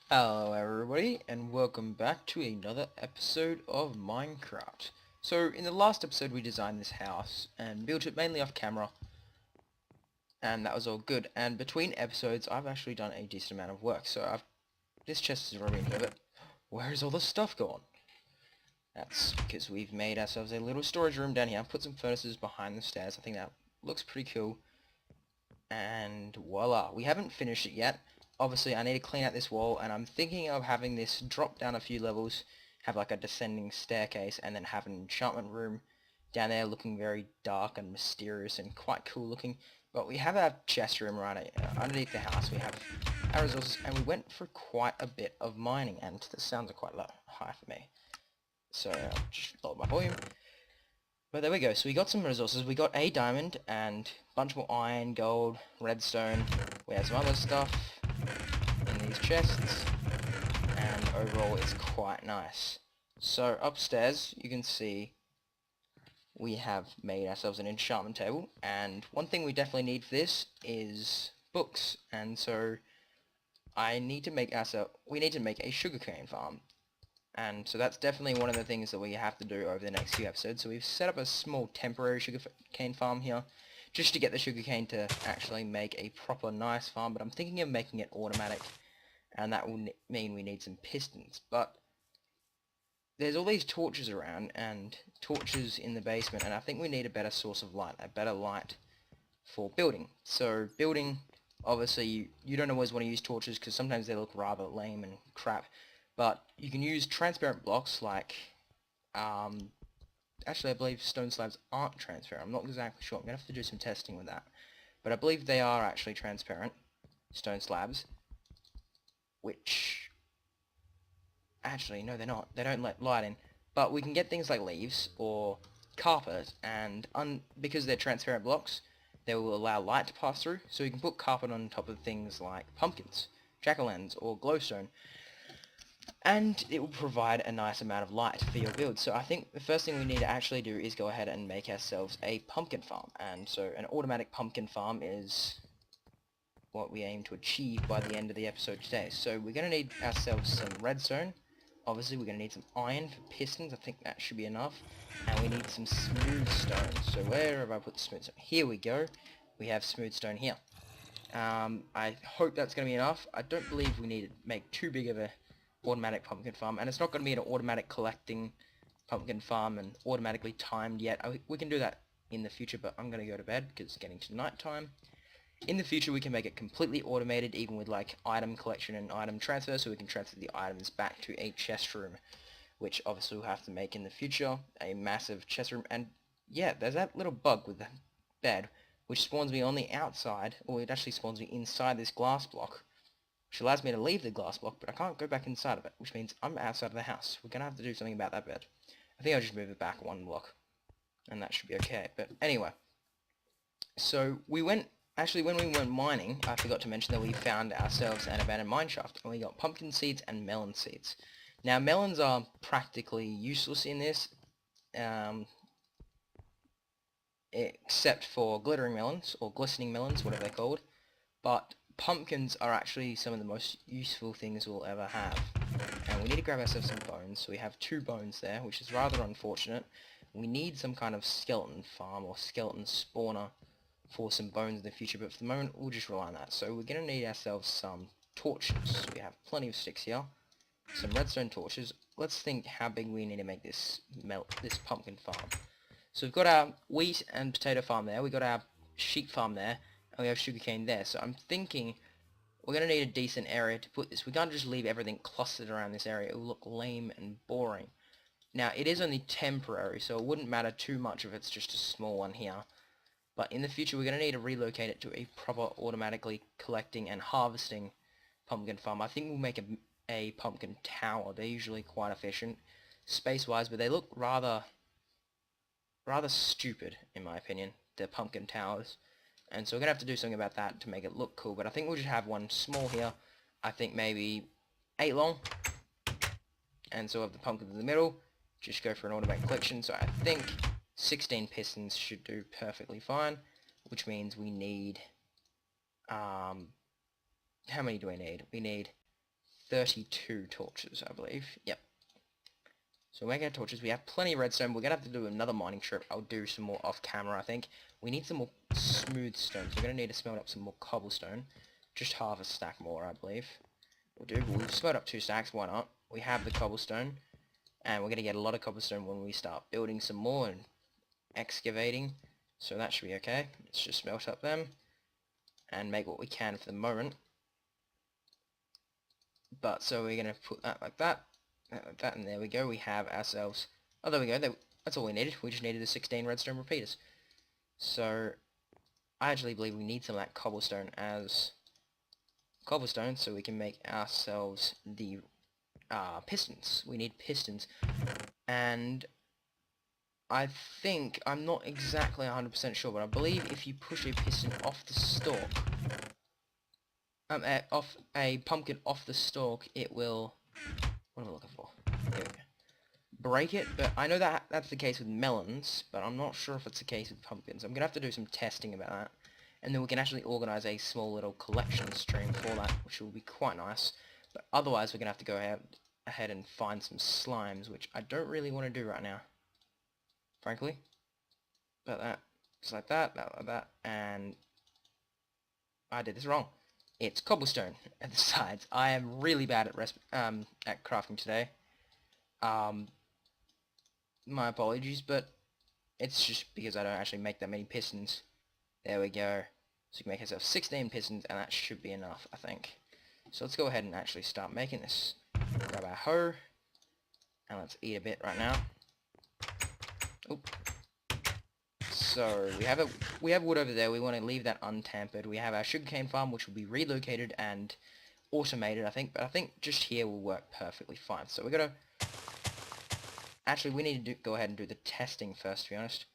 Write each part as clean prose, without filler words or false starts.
Hello everybody, and welcome back to another episode of Minecraft. So in the last episode we designed this house and built it mainly off camera, and that was all good. And between episodes I've actually done a decent amount of work. This chest is already in here, but where's all the stuff gone? That's because we've made ourselves a little storage room down here. Put some furnaces behind the stairs. I think that looks pretty cool. And voila, we haven't finished it yet. Obviously I need to clean out this wall, and I'm thinking of having this drop down a few levels, have like a descending staircase, and then have an enchantment room down there looking very dark and mysterious and quite cool looking. But we have our chest room right underneath the house. We have our resources, and we went for quite a bit of mining, and the sounds are quite low, high for me. So I'll just lower my volume. But there we go, so we got some resources. We got a diamond and a bunch more iron, gold, redstone. We have some other stuff in these chests, and overall it's quite nice. So upstairs you can see we have made ourselves an enchantment table, and one thing we definitely need for this is books, and so we need to make a sugarcane farm. And so that's definitely one of the things that we have to do over the next few episodes. So we've set up a small temporary sugarcane farm here, just to get the sugarcane to actually make a proper nice farm. But I'm thinking of making it automatic, and that will mean we need some pistons. But there's all these torches around, and torches in the basement, and I think we need a better source of light, a better light for building. So building, obviously, you don't always want to use torches, because sometimes they look rather lame and crap. But you can use transparent blocks like, actually I believe stone slabs aren't transparent. I'm not exactly sure. I'm going to have to do some testing with that. But I believe they are actually transparent, stone slabs, which, actually, no they're not. They don't let light in. But we can get things like leaves or carpet, and because they're transparent blocks, they will allow light to pass through. So you can put carpet on top of things like pumpkins, jack-o'-lanterns, or glowstone, and it will provide a nice amount of light for your build. So I think the first thing we need to actually do is go ahead and make ourselves a pumpkin farm. And so an automatic pumpkin farm is what we aim to achieve by the end of the episode today. So we're going to need ourselves some redstone. Obviously we're going to need some iron for pistons. I think that should be enough. And we need some smooth stone. So where have I put smooth stone? Here we go. We have smooth stone here. I hope that's going to be enough. I don't believe we need to make too big of a automatic pumpkin farm, and it's not going to be an automatic collecting pumpkin farm and automatically timed yet. We can do that in the future, but I'm going to go to bed because it's getting to night time. In the future we can make it completely automated, even with like item collection and item transfer, so we can transfer the items back to a chest room, which obviously we'll have to make in the future, a massive chest room. And yeah, there's that little bug with the bed, which spawns me on the outside, or it actually spawns me inside this glass block, which allows me to leave the glass block, but I can't go back inside of it, which means I'm outside of the house. We're going to have to do something about that bed. I think I'll just move it back one block, and that should be okay. But anyway, so actually when we went mining, I forgot to mention that we found ourselves an abandoned mine shaft, and we got pumpkin seeds and melon seeds. Now melons are practically useless in this, except for glittering melons, or glistening melons, whatever they're called. But pumpkins are actually some of the most useful things we'll ever have. And we need to grab ourselves some bones. So we have 2 bones there, which is rather unfortunate. We need some kind of skeleton farm or skeleton spawner for some bones in the future, but for the moment we'll just rely on that. So we're going to need ourselves some torches. We have plenty of sticks here. Some redstone torches. Let's think how big we need to make this pumpkin farm. So we've got our wheat and potato farm there. We've got our sheep farm there. And we have sugarcane there. So I'm thinking we're going to need a decent area to put this. We can't just leave everything clustered around this area. It will look lame and boring. Now, it is only temporary, so it wouldn't matter too much if it's just a small one here. But in the future, we're going to need to relocate it to a proper automatically collecting and harvesting pumpkin farm. I think we'll make a pumpkin tower. They're usually quite efficient space-wise, but they look rather stupid, in my opinion, the pumpkin towers. And so we're going to have to do something about that to make it look cool. But I think we'll just have one small here. I think maybe 8 long. And so we'll have the pumpkins in the middle. Just go for an automatic collection. So I think 16 pistons should do perfectly fine. Which means we need... how many do we need? We need 32 torches, I believe. Yep. So we're making our torches. We have plenty of redstone. We're going to have to do another mining trip. I'll do some more off camera, I think. We need some more smooth stone. So we're going to need to smelt up some more cobblestone. Just half a stack more, I believe. We'll do. We'll smelt up 2 stacks. Why not? We have the cobblestone. And we're going to get a lot of cobblestone when we start building some more and excavating. So that should be okay. Let's just smelt up them. And make what we can for the moment. But so we're going to put that like that. Like that, and there we go. We have ourselves... Oh, there we go. That's all we needed. We just needed the 16 redstone repeaters. So, I actually believe we need some of that cobblestone as cobblestone so we can make ourselves the pistons. We need pistons. And I think, I'm not exactly 100% sure, but I believe if you push a piston off the stalk, off a pumpkin off the stalk, it will... What am I looking for? Here we go. Break it, but I know that that's the case with melons, but I'm not sure if it's the case with pumpkins. I'm going to have to do some testing about that, and then we can actually organise a small little collection stream for that, which will be quite nice. But otherwise, we're going to have to go ahead and find some slimes, which I don't really want to do right now, frankly. But that, just like that, and I did this wrong. It's cobblestone at the sides. I am really bad at crafting today. My apologies, but it's just because I don't actually make that many pistons. There we go. So we can make ourselves 16 pistons, and that should be enough, I think. So let's go ahead and actually start making this. Grab our hoe, and let's eat a bit right now. Oop. So we have wood over there. We want to leave that untampered. We have our sugarcane farm, which will be relocated and automated, I think. But I think just here will work perfectly fine. So we're gonna... Actually, we need to go ahead and do the testing first, to be honest,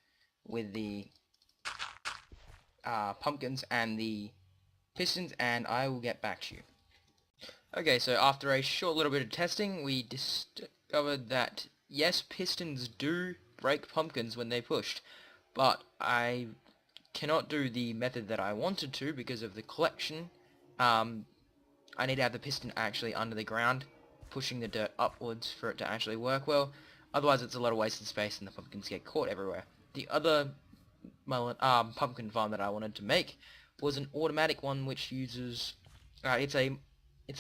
with the pumpkins and the pistons, and I will get back to you. Okay, so after a short little bit of testing, we discovered that yes, pistons do break pumpkins when they're pushed, but I cannot do the method that I wanted to because of the collection. I need to have the piston actually under the ground, pushing the dirt upwards for it to actually work well. Otherwise, it's a lot of wasted space and the pumpkins get caught everywhere. The other pumpkin farm that I wanted to make was an automatic one which uses... it's a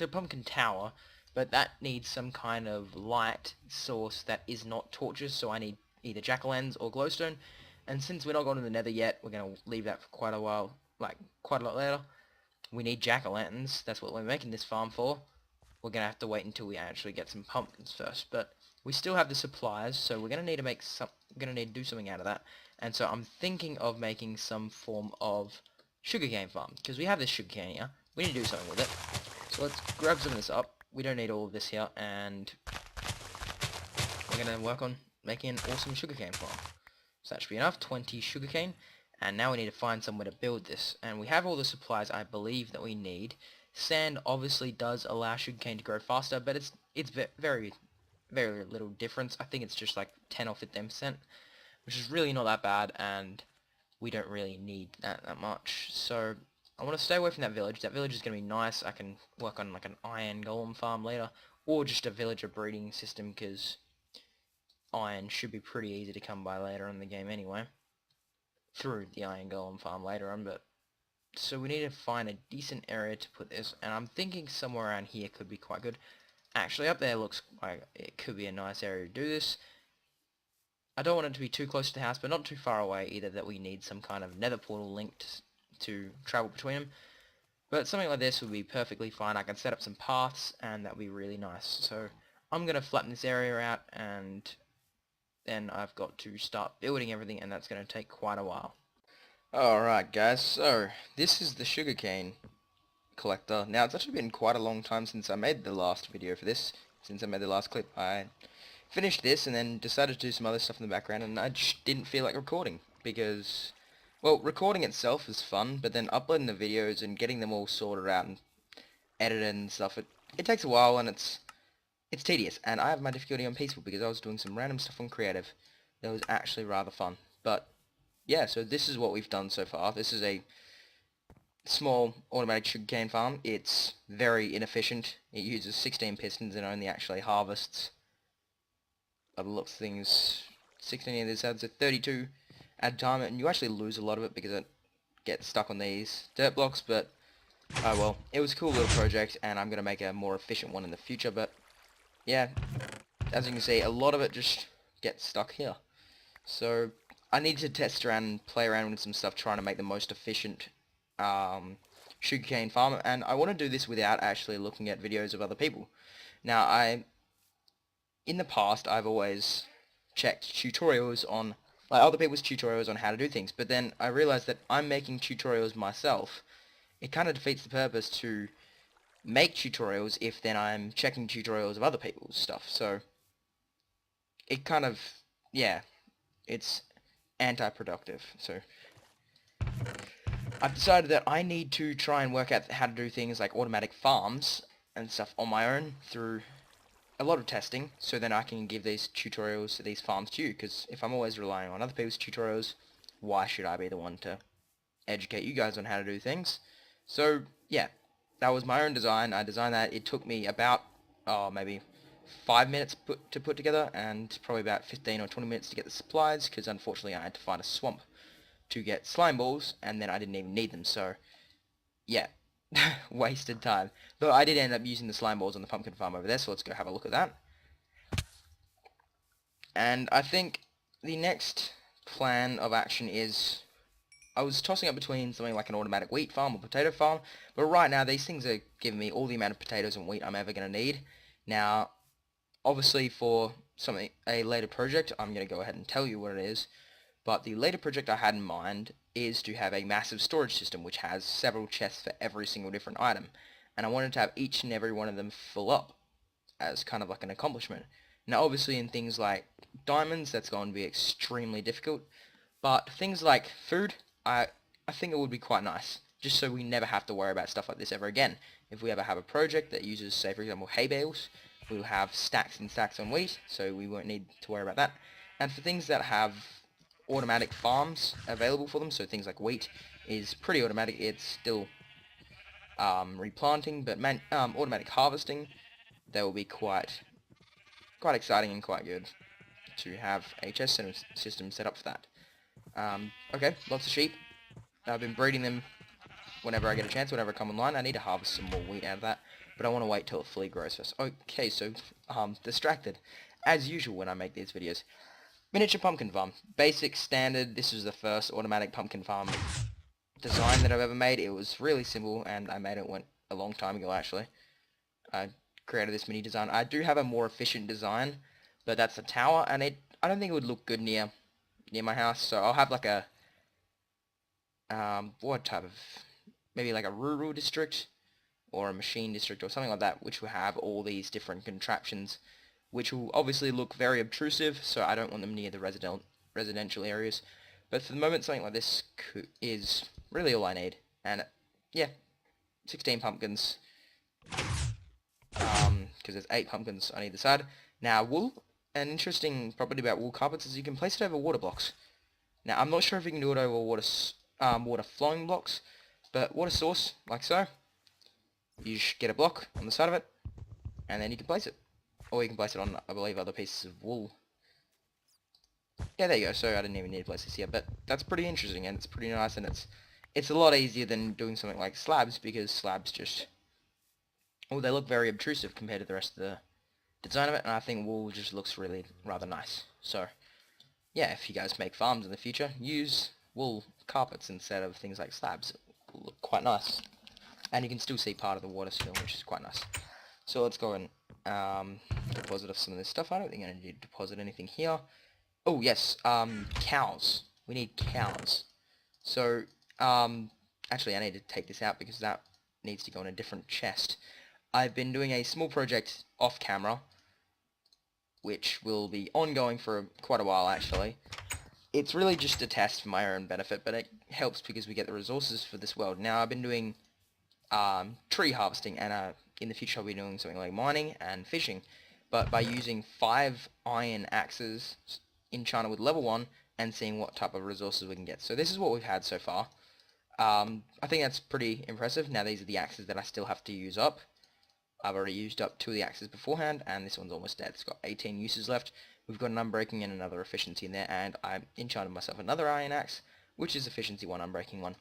pumpkin tower, but that needs some kind of light source that is not torches, so I need either jack-o'-lanterns or glowstone. And since we're not going to the nether yet, we're going to leave that for quite a while, like quite a lot later. We need jack-o'-lanterns, that's what we're making this farm for. We're going to have to wait until we actually get some pumpkins first, but we still have the supplies, so we're going to need to do something out of that. And so I'm thinking of making some form of sugarcane farm, because we have this sugarcane here. We need to do something with it. So let's grab some of this up. We don't need all of this here, and we're going to work on making an awesome sugarcane farm. So that should be enough, 20 sugarcane. And now we need to find somewhere to build this. And we have all the supplies I believe that we need. Sand obviously does allow sugarcane to grow faster, but it's very, very little difference. I think it's just like 10 or 15%, which is really not that bad, and we don't really need that much. So I want to stay away from that village. That village is going to be nice. I can work on like an iron golem farm later, or just a villager breeding system, because iron should be pretty easy to come by later in the game anyway, through the iron golem farm later on. But so we need to find a decent area to put this, and I'm thinking somewhere around here could be quite good. Actually, up there looks like it could be a nice area to do this. I don't want it to be too close to the house, but not too far away either, that we need some kind of nether portal linked to travel between them. But something like this would be perfectly fine. I can set up some paths, and that would be really nice. So I'm going to flatten this area out, and then I've got to start building everything, and that's going to take quite a while. Alright guys, so this is the sugarcane collector. Now it's actually been quite a long time since I made the last video for this. Since I made the last clip, I finished this and then decided to do some other stuff in the background, and I just didn't feel like recording because, well, recording itself is fun, but then uploading the videos and getting them all sorted out and edited and stuff, it takes a while, and it's tedious. And I have my difficulty on peaceful because I was doing some random stuff on creative that was actually rather fun. But yeah, so this is what we've done so far. This is a small automatic sugarcane farm. It's very inefficient. It uses 16 pistons and only actually harvests, by the looks of things, 16 of this adds a 32 at a time, and you actually lose a lot of it because it gets stuck on these dirt blocks, but oh well. It was a cool little project, and I'm going to make a more efficient one in the future, but yeah, as you can see, a lot of it just gets stuck here. So I need to test around and play around with some stuff trying to make the most efficient sugarcane farm, and I want to do this without actually looking at videos of other people. Now, in the past, I've always checked tutorials on, like, other people's tutorials on how to do things, but then I realized that I'm making tutorials myself. It kind of defeats the purpose to make tutorials if then I'm checking tutorials of other people's stuff, so it kind of, yeah, it's anti-productive. So I've decided that I need to try and work out how to do things like automatic farms and stuff on my own through a lot of testing, so then I can give these tutorials to these farms to you, because if I'm always relying on other people's tutorials, why should I be the one to educate you guys on how to do things? So yeah, that was my own design. I designed that. It took me about maybe 5 minutes to put together, and probably about 15 or 20 minutes to get the supplies, because unfortunately I had to find a swamp to get slime balls, and then I didn't even need them, so yeah, wasted time. But I did end up using the slime balls on the pumpkin farm over there, so let's go have a look at that. And I think the next plan of action is, I was tossing up between something like an automatic wheat farm or potato farm, but right now these things are giving me all the amount of potatoes and wheat I'm ever going to need. Now, obviously for a later project, I'm going to go ahead and tell you what it is, but the later project I had in mind is to have a massive storage system which has several chests for every single different item, and I wanted to have each and every one of them fill up as kind of like an accomplishment. Now obviously in things like diamonds, that's going to be extremely difficult, but things like food, I think it would be quite nice, just so we never have to worry about stuff like this ever again. If we ever have a project that uses, say for example, hay bales, we'll have stacks and stacks on wheat, so we won't need to worry about that. And for things that have automatic farms available for them, so things like wheat is pretty automatic. It's still replanting, but automatic harvesting, that will be quite exciting and quite good to have a chest system set up for that. Okay, lots of sheep. I've been breeding them whenever I get a chance, whenever I come online. I need to harvest some more wheat out of that, but I want to wait till it fully grows first. Okay, so distracted, as usual when I make these videos. Miniature pumpkin farm. Basic, standard. This is the first automatic pumpkin farm design that I've ever made. It was really simple, and I made it a long time ago, actually. I created this mini design. I do have a more efficient design, but that's a tower, and I don't think it would look good near my house, so I'll have like a, what type of, maybe like a rural district, or a machine district, or something like that, which will have all these different contraptions, which will obviously look very obtrusive, so I don't want them near the residential areas. But for the moment, something like this is really all I need. And yeah, 16 pumpkins, because there's 8 pumpkins on either side. Now, wool, an interesting property about wool carpets is you can place it over water blocks. Now, I'm not sure if you can do it over water flowing blocks, but water source, like so, you just get a block on the side of it, and then you can place it. Or you can place it on, I believe, other pieces of wool. Yeah, there you go. So I didn't even need to place this here, but that's pretty interesting, and it's pretty nice, and it's a lot easier than doing something like slabs, because slabs just, well, they look very obtrusive compared to the rest of the design of it, and I think wool just looks really rather nice. So yeah, if you guys make farms in the future, use wool carpets instead of things like slabs. It will look quite nice, and you can still see part of the water still, which is quite nice. So let's go and deposit off some of this stuff. I don't think I need to deposit anything here. Oh yes, cows. We need cows. So actually I need to take this out because that needs to go in a different chest. I've been doing a small project off camera, which will be ongoing for quite a while actually. It's really just a test for my own benefit, but it helps because we get the resources for this world. Now I've been doing tree harvesting, and in the future I'll be doing something like mining and fishing, but by using 5 iron axes enchanted with level 1 and seeing what type of resources we can get. So this is what we've had so far. I think that's pretty impressive. Now these are the axes that I still have to use up. I've already used up 2 of the axes beforehand, and this one's almost dead. It's got 18 uses left. We've got an unbreaking and another efficiency in there, and I enchanted myself another iron axe, which is efficiency 1, unbreaking 1.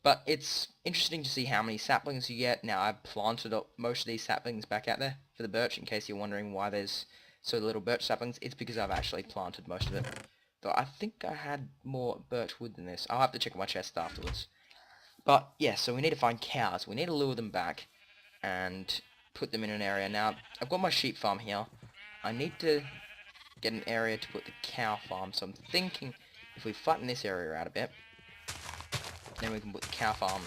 But it's interesting to see how many saplings you get. Now, I've planted up most of these saplings back out there for the birch, in case you're wondering why there's so little birch saplings. It's because I've actually planted most of it. Though I think I had more birch wood than this. I'll have to check my chest afterwards. But, yeah, so we need to find cows. We need to lure them back and put them in an area. Now, I've got my sheep farm here. I need to get an area to put the cow farm, so I'm thinking if we flatten this area out a bit, then we can put the cow farm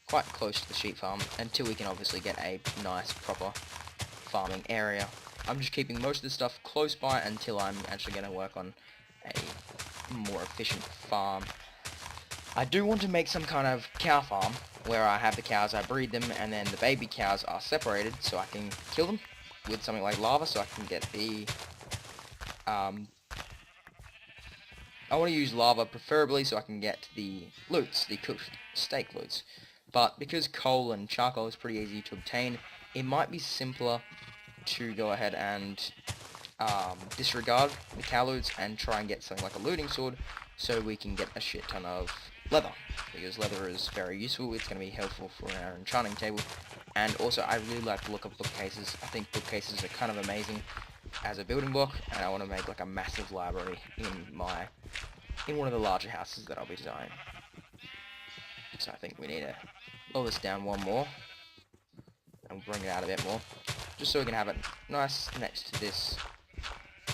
quite close to the sheep farm until we can obviously get a nice proper farming area. I'm just keeping most of the stuff close by until I'm actually going to work on a more efficient farm. I do want to make some kind of cow farm where I have the cows, I breed them, and then the baby cows are separated so I can kill them with something like lava so I can get the I want to use lava preferably so I can get the loots, the cooked steak loots. But because coal and charcoal is pretty easy to obtain, it might be simpler to go ahead and disregard the cow loots and try and get something like a looting sword so we can get a shit ton of leather. Because leather is very useful, it's going to be helpful for our enchanting table. And also I really like to look up bookcases. I think bookcases are kind of amazing as a building block, and I want to make like a massive library in one of the larger houses that I'll be designing. So I think we need to lower this down one more and bring it out a bit more, just so we can have it nice next to this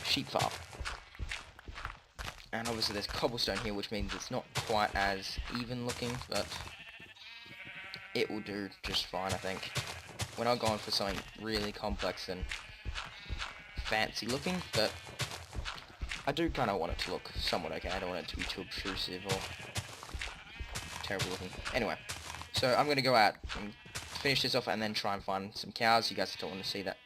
sheep farm. And obviously there's cobblestone here, which means it's not quite as even looking, but it will do just fine, I think. We're not going for something really complex and fancy looking, but I do kind of want it to look somewhat okay. I don't want it to be too obtrusive or terrible looking. Anyway, so I'm going to go out and finish this off and then try and find some cows. You guys don't want to see that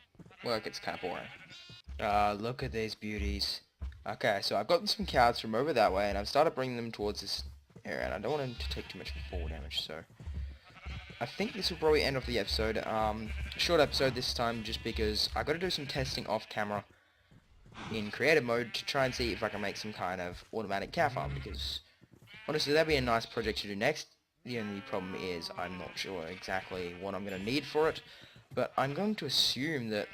work, it's kind of boring. Look at these beauties. Okay, so I've gotten some cows from over that way and I've started bringing them towards this area, and I don't want them to take too much fall damage, so I think this will probably end off the episode. Short episode this time, just because I got to do some testing off camera in creative mode to try and see if I can make some kind of automatic cow farm, because honestly that'd be a nice project to do next. The only problem is I'm not sure exactly what I'm going to need for it, but I'm going to assume that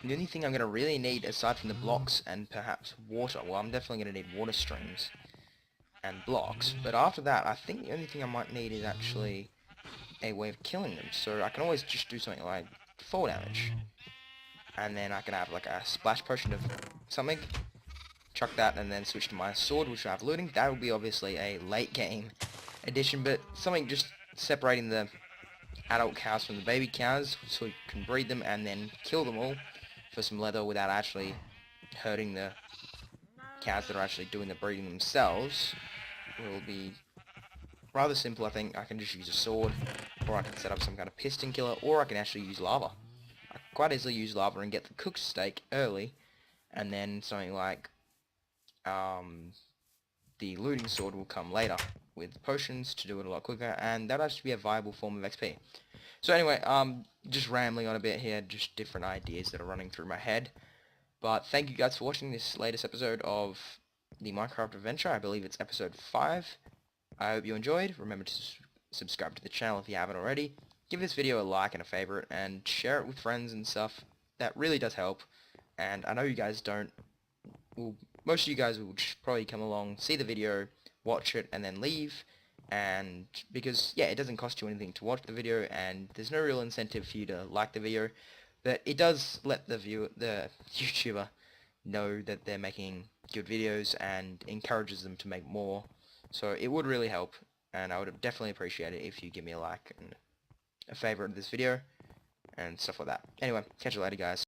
the only thing I'm going to really need aside from the blocks and perhaps water, well, I'm definitely going to need water streams and blocks, but after that I think the only thing I might need is actually a way of killing them. So I can always just do something like fall damage, and then I can have like a splash potion of something, chuck that, and then switch to my sword, which I have looting. That will be obviously a late game addition, but something just separating the adult cows from the baby cows so you can breed them and then kill them all for some leather without actually hurting the cows that are actually doing the breeding themselves will be rather simple. I think I can just use a sword, or I can set up some kind of piston killer, or I can actually use lava. I can quite easily use lava and get the cooked steak early, and then something like the looting sword will come later with potions to do it a lot quicker, and that'll actually be a viable form of XP. So anyway, just rambling on a bit here, just different ideas that are running through my head. But thank you guys for watching this latest episode of the Minecraft Adventure. I believe it's episode 5. I hope you enjoyed. Remember to subscribe to the channel if you haven't already. Give this video a like and a favorite, and share it with friends and stuff. That really does help. And I know you guys don't. Well, most of you guys will just probably come along, see the video, watch it, and then leave. And because, yeah, it doesn't cost you anything to watch the video, and there's no real incentive for you to like the video. But it does let the YouTuber know that they're making good videos and encourages them to make more. So it would really help, and I would definitely appreciate it if you give me a like and a favorite of this video and stuff like that. Anyway, catch you later, guys.